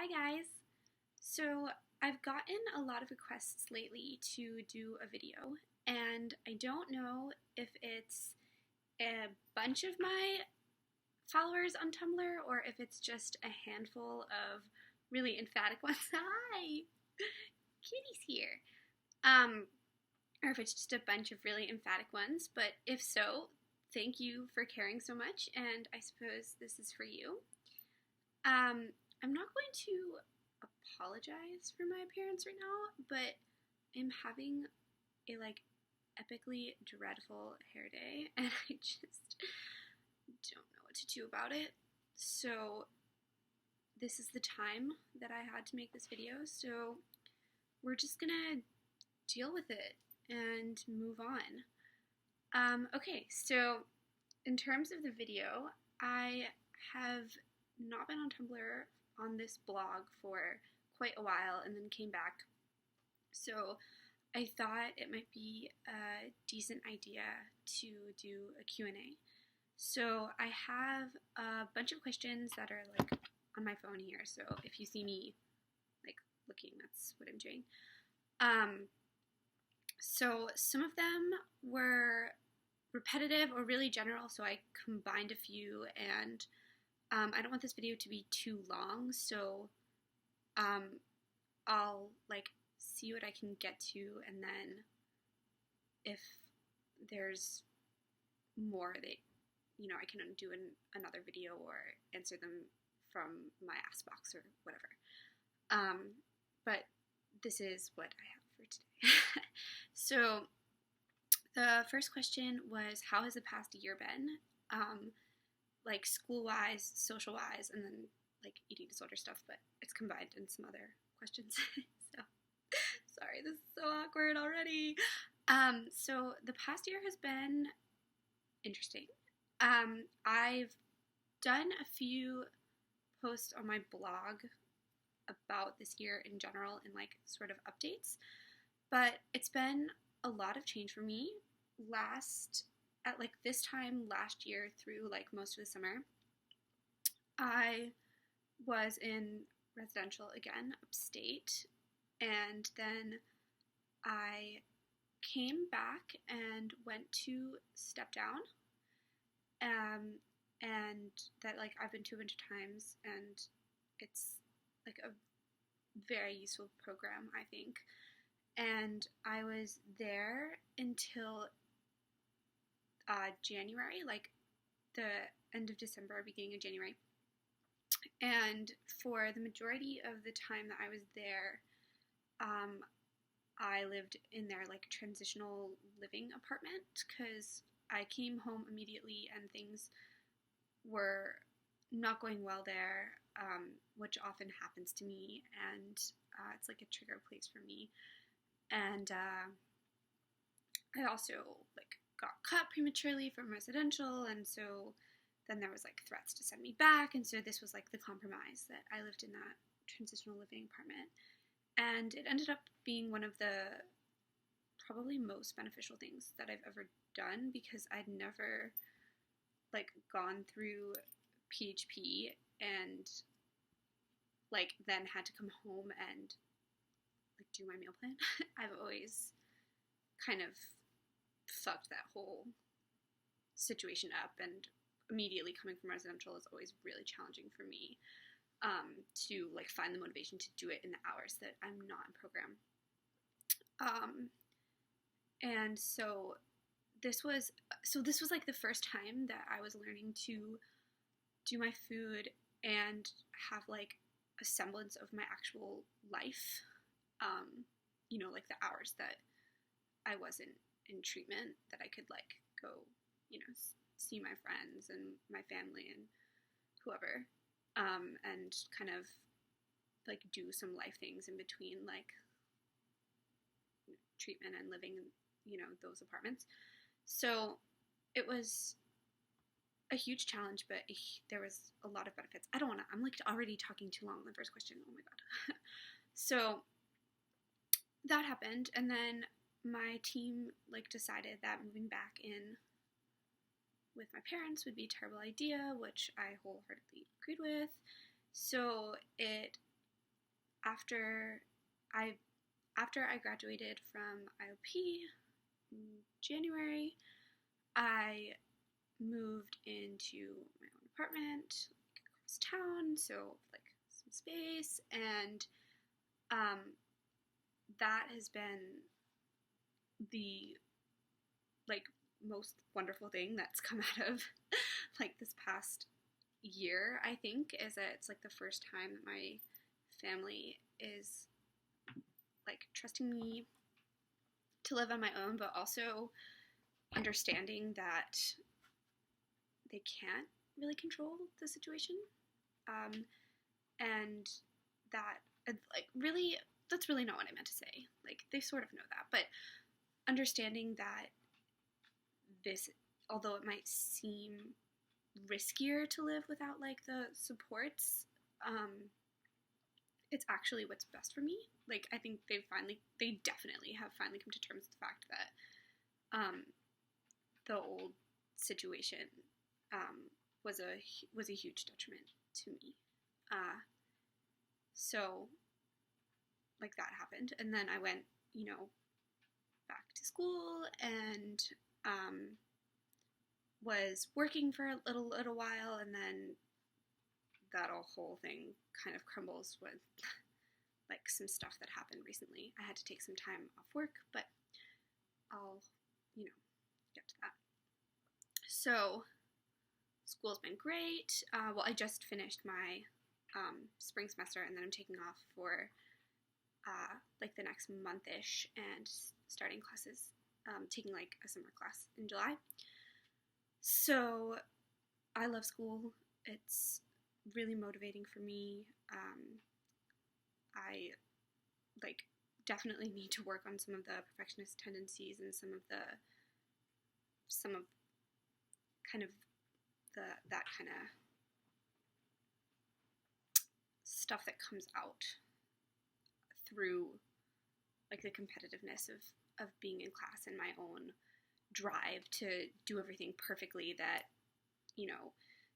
Hi guys! So I've gotten a lot of requests lately to do a video, and I don't know if it's a bunch of my followers on Tumblr or if it's just a handful of really emphatic ones. Hi! Kitty's here. Or if it's just a bunch of really emphatic ones, but if so, thank you for caring so much, and I suppose this is for you. I'm not going to apologize for my appearance right now, but I'm having a epically dreadful hair day and I just don't know what to do about it. So this is the time that I had to make this video, so we're just gonna deal with it and move on. Okay, so in terms of the video, I have not been on Tumblr on this blog for quite a while and then came back. So I thought it might be a decent idea to do a Q&A. So I have a bunch of questions that are on my phone here. So if you see me looking, that's what I'm doing. So some of them were repetitive or really general, so I combined a few, and I don't want this video to be too long, so I'll see what I can get to, and then if there's more that I can do another video or answer them from my ask box or whatever. But this is what I have for today. So the first question was, how has the past year been? School-wise, social-wise, and then eating disorder stuff, but it's combined in some other questions. So, sorry, this is so awkward already. So the past year has been interesting. I've done a few posts on my blog about this year in general and sort of updates, but it's been a lot of change for me. At this time last year through most of the summer, I was in residential again, upstate, and then I came back and went to step down, and that I've been to a bunch of times, and it's a very useful program, I think. And I was there until January, the end of December, beginning of January. And for the majority of the time that I was there, I lived in their transitional living apartment because I came home immediately and things were not going well there, which often happens to me, and it's a trigger place for me. And I also got cut prematurely from residential, and so then there was threats to send me back, and so this was the compromise that I lived in that transitional living apartment. And it ended up being one of the probably most beneficial things that I've ever done, because I'd never gone through PHP and then had to come home and do my meal plan. I've always kind of fucked that whole situation up, and immediately coming from residential is always really challenging for me to find the motivation to do it in the hours that I'm not in program. And so this was the first time that I was learning to do my food and have a semblance of my actual life. The hours that I wasn't in treatment, that I could go, see my friends and my family and whoever, and kind of do some life things in between treatment and living in those apartments. So it was a huge challenge, but there was a lot of benefits. I'm already talking too long on the first question. Oh my god. So that happened, and then my team decided that moving back in with my parents would be a terrible idea, which I wholeheartedly agreed with. So it after I after I graduated from IOP in January, I moved into my own apartment, like across town, so like some space, and um, that has been the like most wonderful thing that's come out of like this past year. I think is that it's like the first time that my family is like trusting me to live on my own, but also understanding that they can't really control the situation, and that like really that's really not what I meant to say. Like they sort of know that, but understanding that this, although it might seem riskier to live without like the supports, it's actually what's best for me. Like I think they definitely have finally come to terms with the fact that the old situation was a huge detriment to me. So like that happened, and then I went, back to school and was working for a little while, and then that whole thing kind of crumbles with like some stuff that happened recently. I had to take some time off work, but I'll, get to that. So school's been great. Well, I just finished my spring semester, and then I'm taking off for like the next month-ish and starting classes, taking like a summer class in July. So I love school. It's really motivating for me. I like definitely need to work on some of the perfectionist tendencies and some of kind of that kind of stuff that comes out through like the competitiveness of being in class and my own drive to do everything perfectly that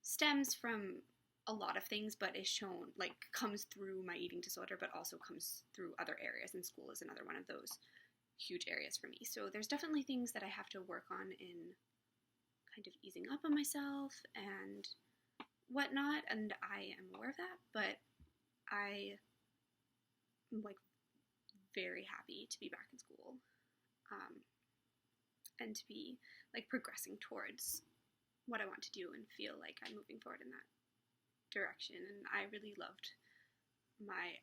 stems from a lot of things, but is shown like comes through my eating disorder, but also comes through other areas, and school is another one of those huge areas for me. So there's definitely things that I have to work on in kind of easing up on myself and whatnot, and I am aware of that, but I am like very happy to be back in school, and to be like progressing towards what I want to do and feel like I'm moving forward in that direction. And I really loved my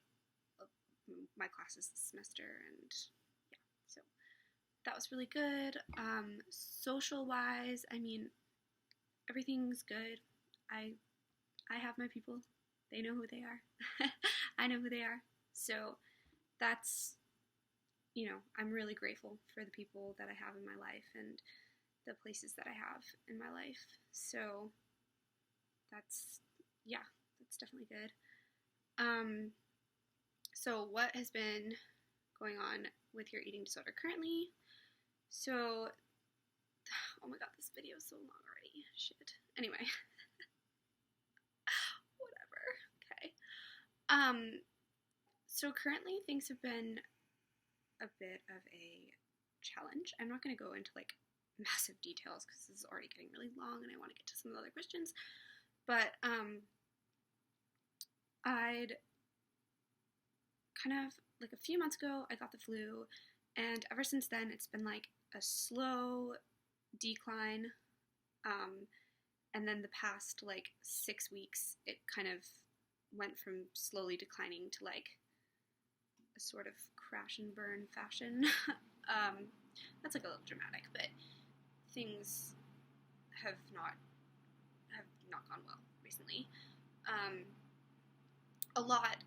classes this semester, and yeah, so that was really good. Social wise, I mean, everything's good. I have my people. They know who they are. I know who they are. So that's, I'm really grateful for the people that I have in my life and the places that I have in my life. So that's definitely good. So what has been going on with your eating disorder currently? So, oh my god, this video is so long already. Shit. Anyway. Whatever. Okay. So currently things have been a bit of a challenge. I'm not going to go into like massive details because this is already getting really long and I want to get to some of the other questions. But I'd kind of like a few months ago I got the flu, and ever since then it's been like a slow decline, and then the past like 6 weeks it kind of went from slowly declining to like a sort of crash and burn fashion. That's like a little dramatic, but things have not gone well recently. A lot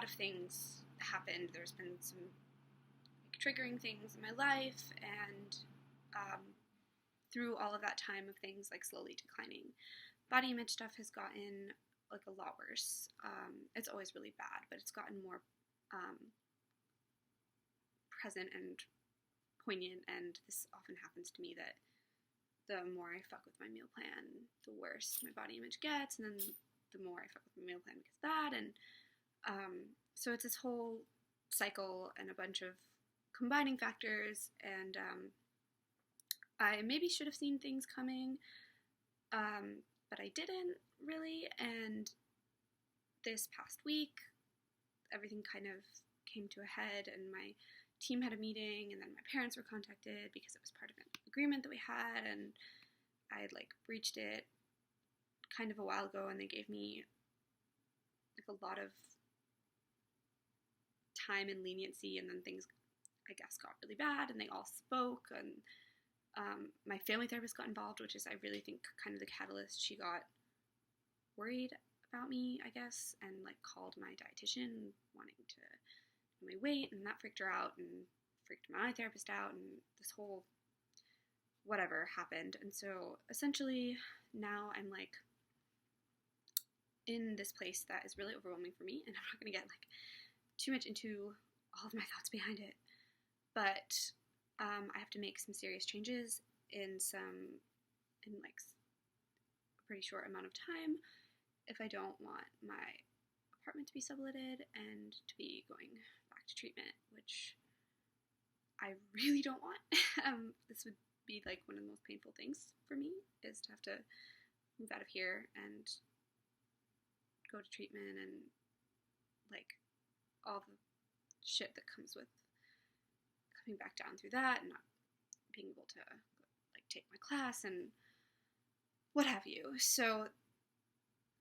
of things happened. There's been some like triggering things in my life, and through all of that time of things like slowly declining, body image stuff has gotten like a lot worse. It's always really bad, but it's gotten more present and poignant, and this often happens to me that the more I fuck with my meal plan, the worse my body image gets, and then the more I fuck with my meal plan because of that, and so it's this whole cycle and a bunch of combining factors, and I maybe should have seen things coming, but I didn't really, and this past week, everything kind of came to a head, and my team had a meeting, and then my parents were contacted because it was part of an agreement that we had, and I had like breached it kind of a while ago, and they gave me like a lot of time and leniency, and then things, I guess, got really bad, and they all spoke, and my family therapist got involved, which is, I really think, kind of the catalyst. She got worried about me, I guess, and like called my dietitian wanting to know my weight, and that freaked her out and freaked my therapist out, and this whole whatever happened. And so essentially now I'm like in this place that is really overwhelming for me, and I'm not going to get like too much into all of my thoughts behind it, but I have to make some serious changes in like a pretty short amount of time if I don't want my apartment to be subletted and to be going back to treatment, which I really don't want. This would be like one of the most painful things for me, is to have to move out of here and go to treatment, and like all the shit that comes with coming back down through that, and not being able to like take my class and what have you. So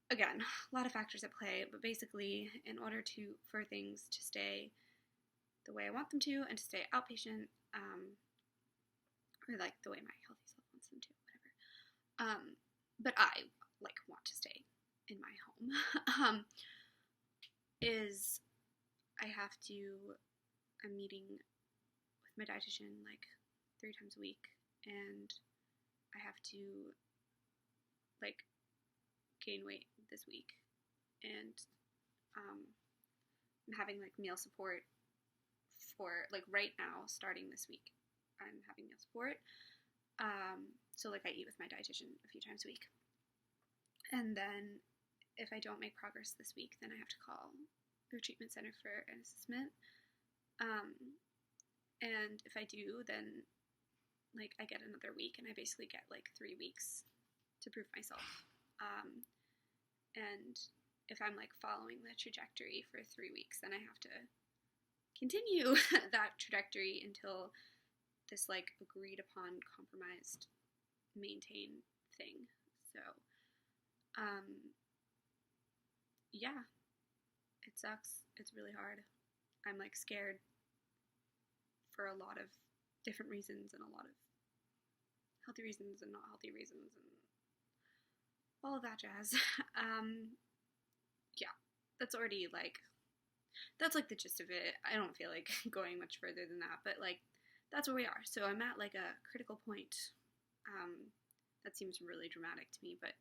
again, a lot of factors at play, but basically, in order for things to stay the way I want them to, and to stay outpatient, or like the way my healthy self wants them to, whatever. But I like want to stay in my home. Is I have to. I'm meeting with my dietitian like 3 times a week, and I have to like gain weight this week, and I'm having like meal support for like right now, starting this week. I'm having meal support. So like I eat with my dietitian a few times a week. And then if I don't make progress this week, then I have to call the treatment center for an assessment. And if I do, then like I get another week, and I basically get like 3 weeks to prove myself. And if I'm like following the trajectory for 3 weeks, then I have to continue that trajectory until this like agreed upon, compromised, maintain thing. So, yeah, it sucks. It's really hard. I'm like scared for a lot of different reasons, and a lot of healthy reasons and not healthy reasons, and all of that jazz. Yeah, that's already like, that's like the gist of it. I don't feel like going much further than that, but like that's where we are. So I'm at like a critical point. That seems really dramatic to me, but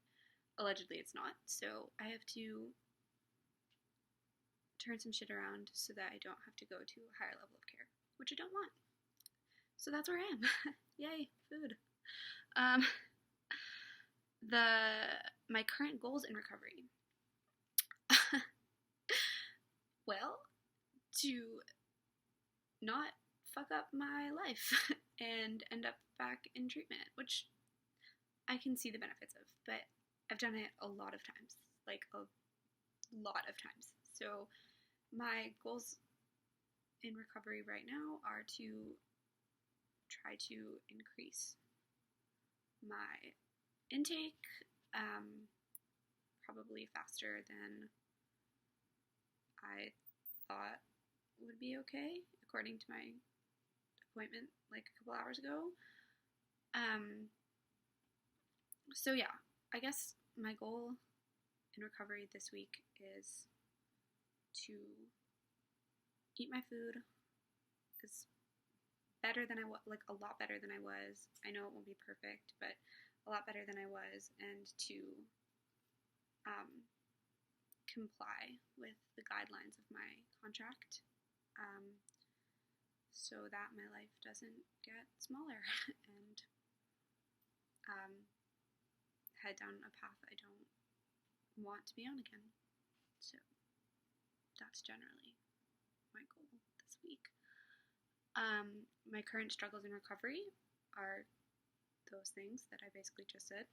allegedly it's not. So I have to turn some shit around so that I don't have to go to a higher level of care, which I don't want. So that's where I am. Yay, food. My current goals in recovery. Well, to not fuck up my life and end up back in treatment, which I can see the benefits of, but I've done it a lot of times, like a lot of times. So my goals in recovery right now are to try to increase my intake, probably faster than I thought would be okay, according to my appointment like a couple hours ago. So yeah, I guess my goal in recovery this week is to eat my food is better than like a lot better than I was. I know it won't be perfect, but a lot better than I was, and to comply with the guidelines of my contract, so that my life doesn't get smaller and head down a path I don't want to be on again. So that's generally my goal this week. My current struggles in recovery are those things that I basically just said.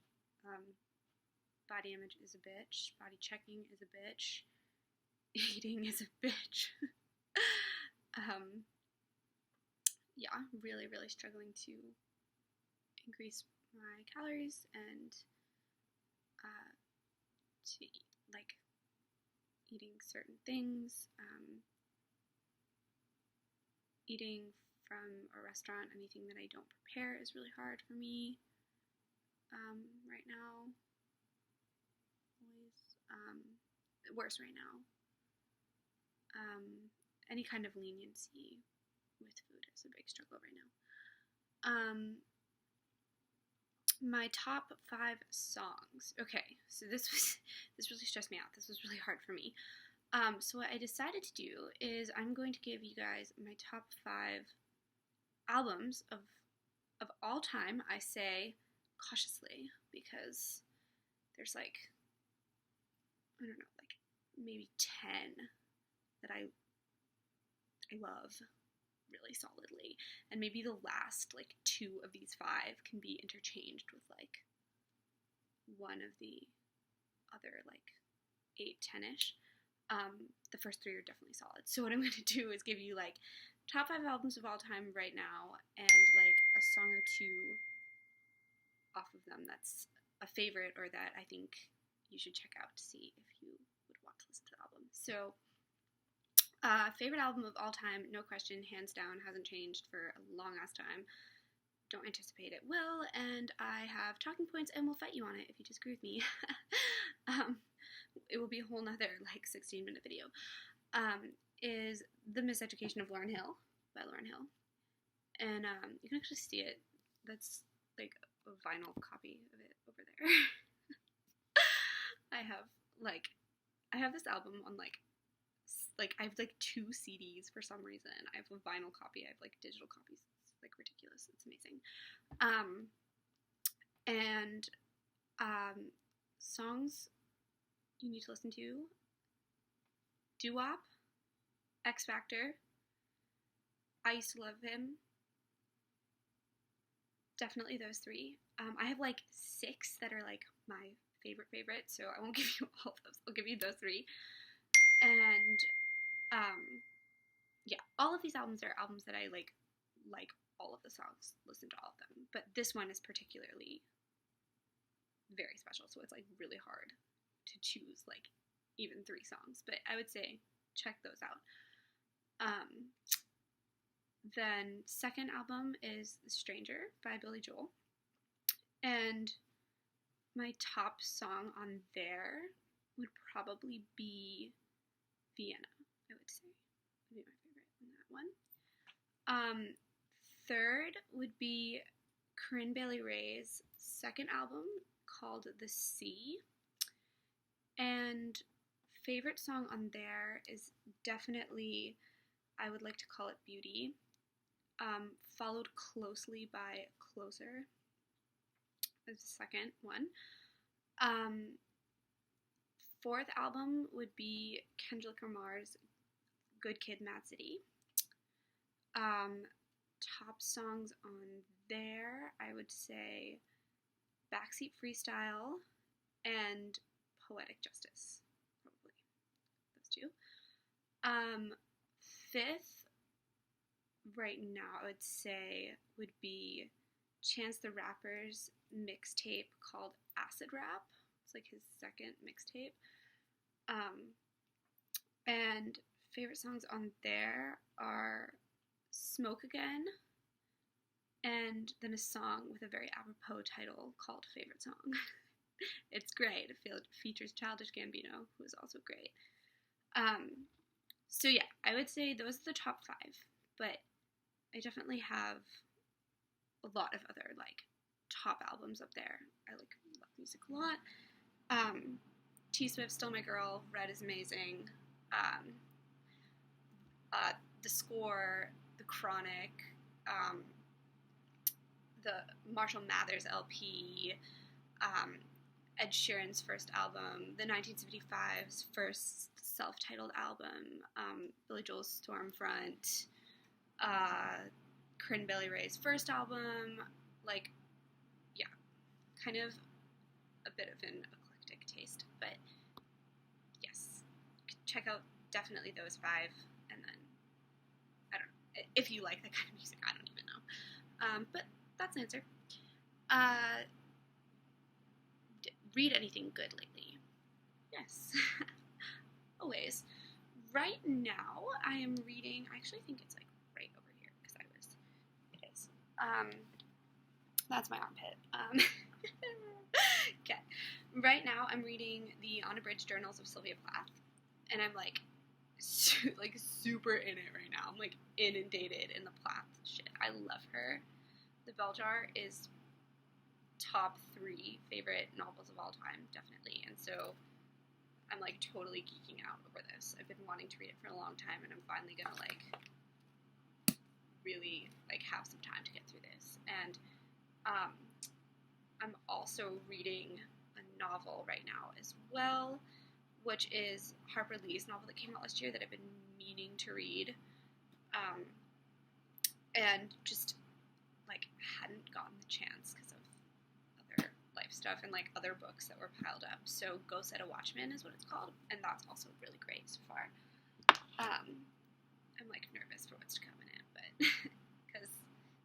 Body image is a bitch. Body checking is a bitch. Eating is a bitch. Yeah, really, really struggling to increase my calories and to like eating certain things. Eating from a restaurant, anything that I don't prepare is really hard for me right now. Always worse right now. Any kind of leniency with food is a big struggle right now. My top 5 songs. Okay, so this really stressed me out. This was really hard for me. So what I decided to do is I'm going to give you guys my top 5 albums of all time. I say cautiously because there's like, I don't know, like maybe 10 that I love really solidly, and maybe the last like 2 of these 5 can be interchanged with like one of the other like 8, 10-ish. The first 3 are definitely solid. So what I'm going to do is give you like top 5 albums of all time right now, and like a song or 2 off of them that's a favorite or that I think you should check out to see if you would want to listen to the album. So favorite album of all time, no question, hands down, hasn't changed for a long ass time. Don't anticipate it will, and I have talking points and will fight you on it if you disagree with me. It will be a whole nother like 16-minute video. Is The Miseducation of Lauryn Hill by Lauryn Hill, and you can actually see it. That's like a vinyl copy of it over there. I have this album on like I have like 2 CDs for some reason. I have a vinyl copy. I have like digital copies. It's like ridiculous. It's amazing. Songs you need to listen to: Doo-Wop, X Factor, I Used to Love Him. Definitely those 3. I have like 6 that are like my favorite, so I won't give you all of those. I'll give you those 3. And yeah, all of these albums are albums that I like all of the songs, listen to all of them. But this one is particularly very special, so it's like really hard to choose like even 3 songs. But I would say check those out. Then second album is The Stranger by Billy Joel. And my top song on there would probably be Vienna, I would say. Would be my favorite in that one. Third would be Corinne Bailey Rae's second album called The Sea. And favorite song on there is definitely, I would like to call it Beauty, followed closely by Closer as the second one. Fourth album would be Kendrick Lamar's Good Kid, Mad City. Top songs on there, I would say Backseat Freestyle and Poetic Justice, probably those 2. Fifth, right now, I would say would be Chance the Rapper's mixtape called Acid Rap. It's like his second mixtape. And favorite songs on there are Smoke Again, and then a song with a very apropos title called Favorite Song. It's great. It features Childish Gambino, who is also great. So yeah, I would say those are the top 5, but I definitely have a lot of other like top albums up there. I like love music a lot. T Swift, Still My Girl, Red is amazing. The Score, The Chronic, the Marshall Mathers LP, Ed Sheeran's first album, the 1975's first self-titled album, Billy Joel's Stormfront, Corinne Bailey Rae's first album, like, yeah, kind of a bit of an eclectic taste, but yes, check out definitely those 5, and then, I don't know, if you like that kind of music, I don't even know, but that's an answer. Read anything good lately? Yes. Always. Right now, I am reading, I actually think it's like right over here, because it is. That's my armpit. Okay. Right now, I'm reading the Unabridged Journals of Sylvia Plath, and I'm like super in it right now. I'm like inundated in the Plath shit. I love her. The Bell Jar is top 3 favorite novels of all time, definitely, and so I'm like totally geeking out over this. I've been wanting to read it for a long time, and I'm finally gonna like really like have some time to get through this. And I'm also reading a novel right now as well, which is Harper Lee's novel that came out last year that I've been meaning to read, and just like hadn't gotten the chance because of other life stuff and like other books that were piled up. So Go Set a Watchman is what it's called, and that's also really great so far. I'm like nervous for what's to come in it, but because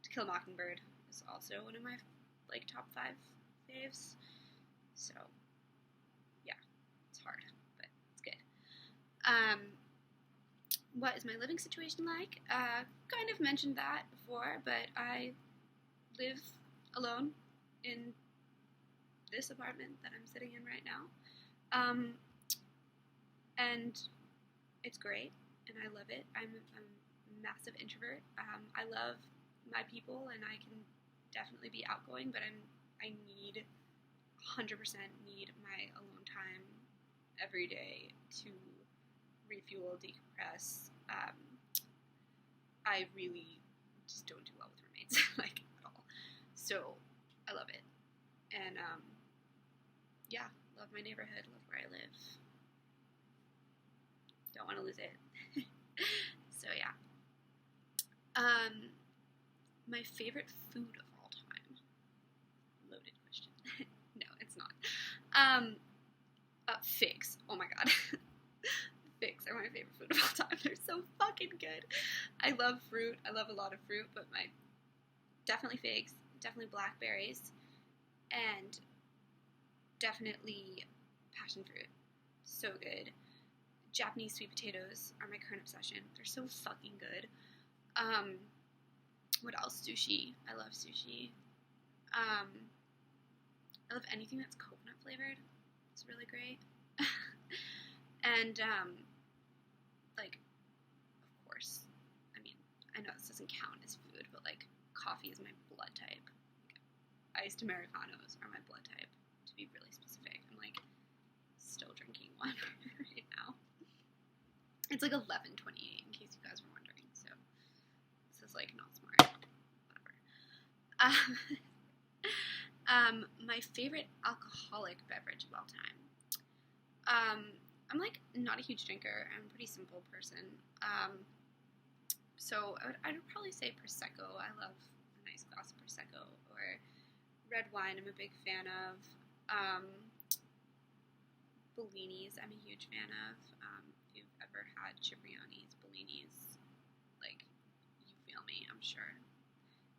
To Kill a Mockingbird is also one of my like top 5 faves. So yeah, it's hard, but it's good. What is my living situation like? Kind of mentioned that before, but I live alone in this apartment that I'm sitting in right now. And it's great, and I love it. I'm a massive introvert. I love my people, and I can definitely be outgoing, but I need 100% need my alone time every day to refuel, decompress. I really just don't do well with roommates, like, at all. So, I love it. And, yeah, love my neighborhood, love where I live. Don't want to lose it. So, yeah. My favorite food of all time. Loaded question. No, it's not. Figs. Oh my god. Figs are my favorite food of all time. They're so fucking good. I love fruit. I love a lot of fruit, but definitely figs, definitely blackberries, and definitely passion fruit. So good. Japanese sweet potatoes are my current obsession. They're so fucking good. What else? Sushi. I love sushi. I love anything that's coconut flavored. It's really great. And, like, of course, I mean, I know this doesn't count as food, but, like, coffee is my blood type. Like, iced Americanos are my blood type, to be really specific. I'm, like, still drinking one right now. It's, like, 11:28, in case you guys were wondering, so this is, like, not smart. Whatever. My favorite alcoholic beverage of all time. I'm like not a huge drinker. I'm a pretty simple person. So I'd probably say Prosecco. I love a nice glass of Prosecco, or red wine. I'm a big fan of. Bellinis. I'm a huge fan of. If you've ever had Cipriani's, Bellinis, like, you feel me, I'm sure.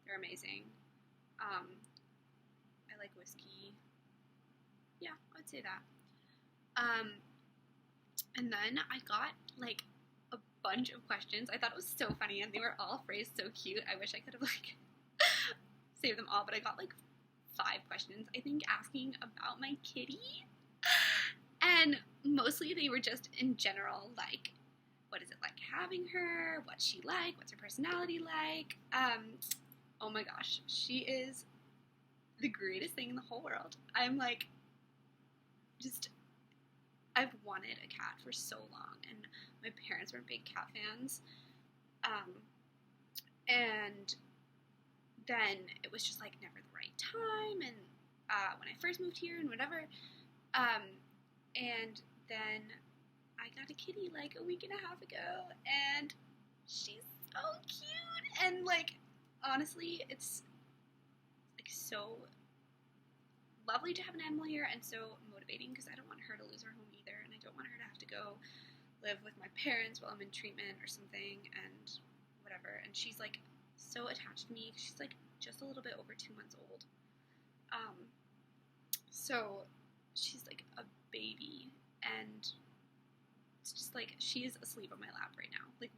They're amazing. I like whiskey. Yeah, I'd say that. And then I got, like, a bunch of questions. I thought it was so funny, and they were all phrased so cute. I wish I could have, like, saved them all, but I got, like, 5 questions, I think, asking about my kitty. And mostly they were just in general, like, what is it like having her? What's she like? What's her personality like? Oh my gosh, she is the greatest thing in the whole world. I'm, like, I've wanted a cat for so long, and my parents were big cat fans, and then it was just, like, never the right time, and when I first moved here and whatever, And then I got a kitty like a week and a half ago, and she's so cute. And like, honestly, it's like so lovely to have an animal here, and so motivating, because I don't want her to lose her home either, and I don't want her to have to go live with my parents while I'm in treatment or something, and whatever. And she's like so attached to me. She's like just a little bit over 2 months old. So she's like a baby, and it's just like she's asleep on my lap right now. Like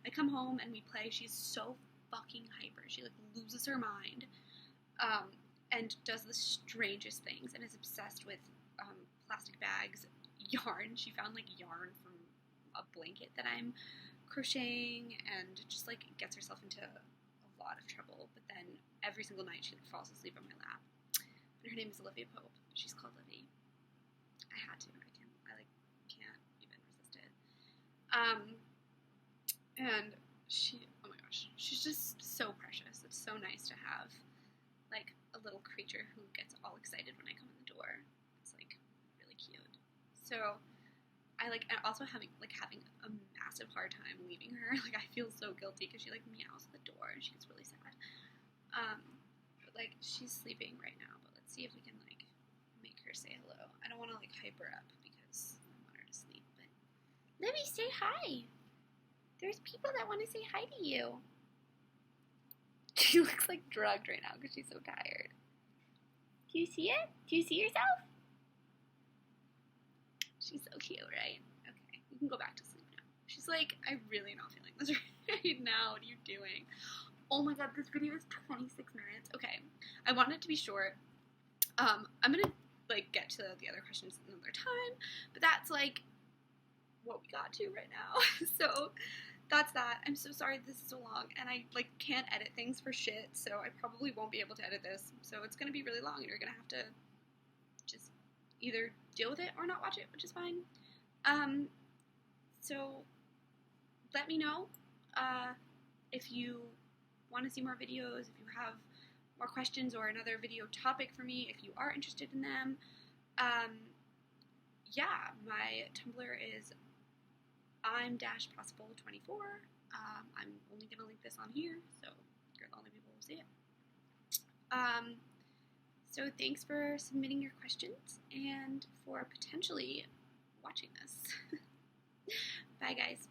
I come home and we play. She's so fucking hyper. She like loses her mind, and does the strangest things, and is obsessed with plastic bags, yarn. She found like yarn from a blanket that I'm crocheting, and just like gets herself into a lot of trouble. But then every single night she like falls asleep on my lap. And her name is Olivia Pope. She's called Livy. I had to. I can't even resist it. And she, oh my gosh, she's just so precious. It's so nice to have like a little creature who gets all excited when I come in the door. It's like really cute. So I also having a massive hard time leaving her. Like I feel so guilty because she like meows at the door and she gets really sad. But like she's sleeping right now. But let's see if we can like make her say hello. I don't want to like hype her up because I want her to sleep. But Livy, say hi. There's people that want to say hi to you. She looks like drugged right now because she's so tired. Do you see it? Do you see yourself? She's so cute, right? Okay, you can go back to sleep now. She's like, I'm really not feeling this right now. What are you doing? Oh my god, this video is 26 minutes. Okay, I want it to be short. I'm gonna like get to the other questions another time, but that's like what we got to right now. So that's that. I'm so sorry this is so long, and I like can't edit things for shit, so I probably won't be able to edit this. So it's gonna be really long, and you're gonna have to just either deal with it or not watch it, which is fine. So let me know if you want to see more videos, if you have more questions or another video topic for me, if you are interested in them. Yeah, my Tumblr is I'm-possible24. I'm only going to link this on here, so you're the only people who will see it. So thanks for submitting your questions and for potentially watching this. Bye, guys.